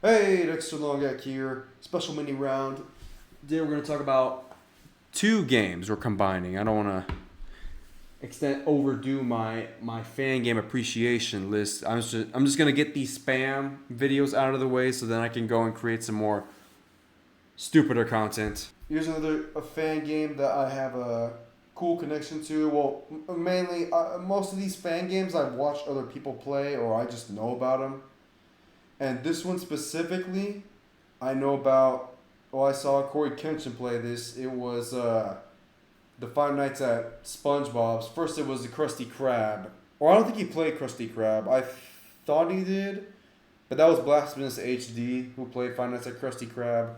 Hey, Dexter Longak here. Special mini round. Today we're going to talk about two games we're combining. I don't want to overdo my fan game appreciation list. I'm just going to get these spam videos out of the way so then I can go and create some more stupider content. Here's another a fan game that I have a cool connection to. Well, mainly most of these fan games I've watched other people play or I just know about them. And this one specifically, I know about. Oh, I saw Corey Kenshin play this. It was the Five Nights at SpongeBob's. First, it was the Krusty Krab. Or I don't think he played Krusty Krab. I thought he did, but that was Blasphemous HD who played Five Nights at Krusty Krab,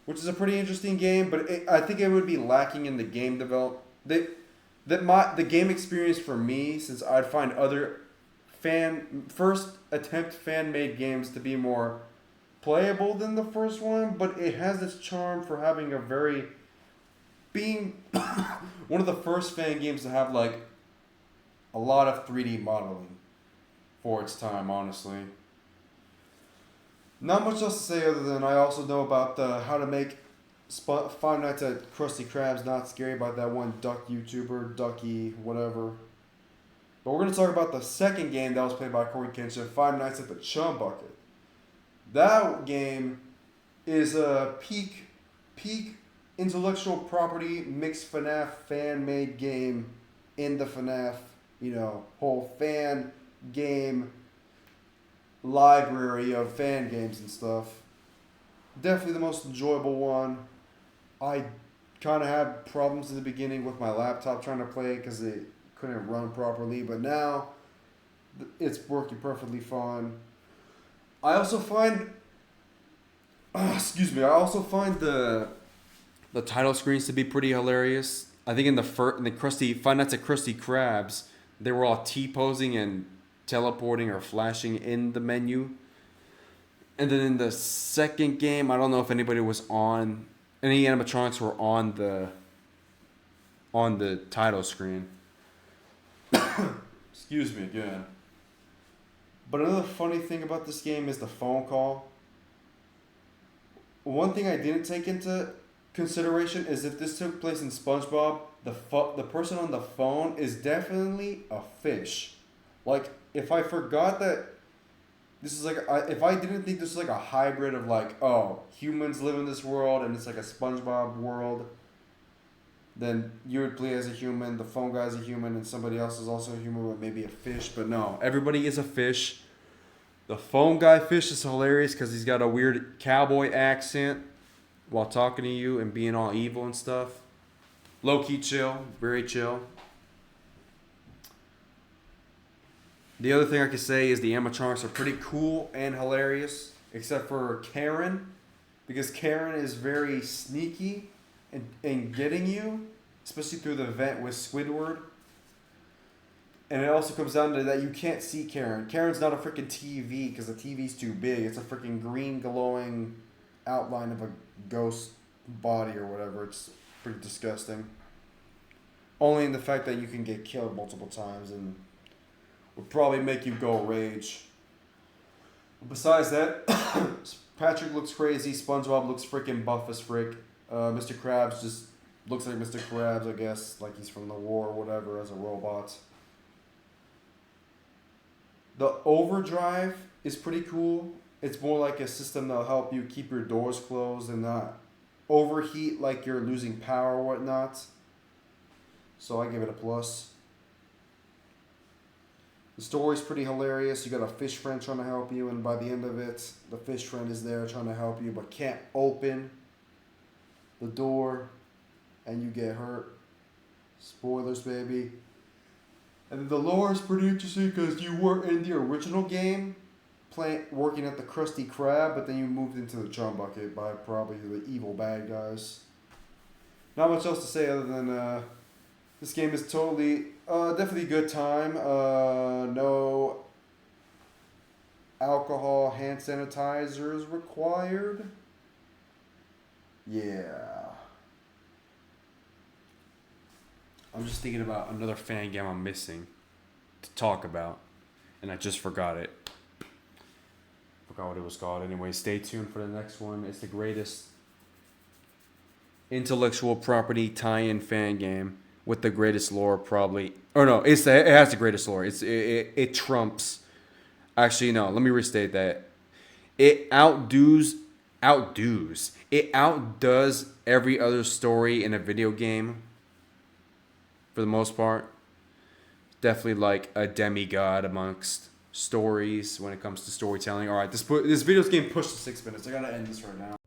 which is a pretty interesting game. But I think it would be lacking in the game the game experience for me, since I'd find other first attempt fan made games to be more playable than the first one, but it has this charm for having being one of the first fan games to have like a lot of 3D modeling for its time, honestly. Not much else to say other than I also know about how to make Five Nights at Krusty Krab's Not Scary by that one duck YouTuber, Ducky, whatever. But we're going to talk about the second game that was played by Corey Kenshin, Five Nights at the Chum Bucket. That game is a peak intellectual property mixed FNAF fan-made game in the FNAF, whole fan game library of fan games and stuff. Definitely the most enjoyable one. I kind of had problems in the beginning with my laptop trying to play it because it couldn't run properly, but now it's working perfectly fine. I also find the title screens to be pretty hilarious. I think in the Five Nights at Krusty Krabs, they were all T-posing and teleporting or flashing in the menu. And then in the second game, I don't know if any animatronics were on the title screen. Excuse me again. But another funny thing about this game is the phone call. One thing I didn't take into consideration is if this took place in SpongeBob, the person on the phone is definitely a fish. Like, if I forgot that this is if I didn't think this was like a hybrid of humans live in this world and it's like a SpongeBob world, then you would play as a human, the phone guy is a human, and somebody else is also a human, but maybe a fish. But no, everybody is a fish. The phone guy fish is hilarious because he's got a weird cowboy accent while talking to you and being all evil and stuff. Low-key chill, very chill. The other thing I could say is the animatronics are pretty cool and hilarious, except for Karen, because Karen is very sneaky in getting you, especially through the vent with Squidward. And it also comes down to that you can't see Karen. Karen's not a freaking TV because the TV's too big. It's a freaking green glowing outline of a ghost body or whatever. It's pretty disgusting. Only in the fact that you can get killed multiple times and would probably make you go rage. Besides that, Patrick looks crazy. SpongeBob looks freaking buff as frick. Mr. Krabs just looks like Mr. Krabs, I guess, like he's from the war or whatever as a robot. The overdrive is pretty cool. It's more like a system that'll help you keep your doors closed and not overheat like you're losing power or whatnot. So I give it a plus. The story's pretty hilarious. You got a fish friend trying to help you, and by the end of it, the fish friend is there trying to help you but can't open the door and you get hurt. Spoilers, baby. And then the lore is pretty interesting because you were in the original game working at the Krusty Krab, but then you moved into the Chum Bucket by probably the evil bad guys. Not much else to say other than this game is definitely a good time. No alcohol, hand sanitizers required. Yeah. I'm just thinking about another fan game I'm missing to talk about, and I just forgot it. Forgot what it was called. Anyway, stay tuned for the next one. It's the greatest intellectual property tie-in fan game with the greatest lore, probably. Or no, it has the greatest lore. It trumps. Actually, no. Let me restate that. It outdoes every other story in a video game. For the most part, definitely like a demigod amongst stories when it comes to storytelling. All right, this video's getting pushed to 6 minutes. I gotta end this right now.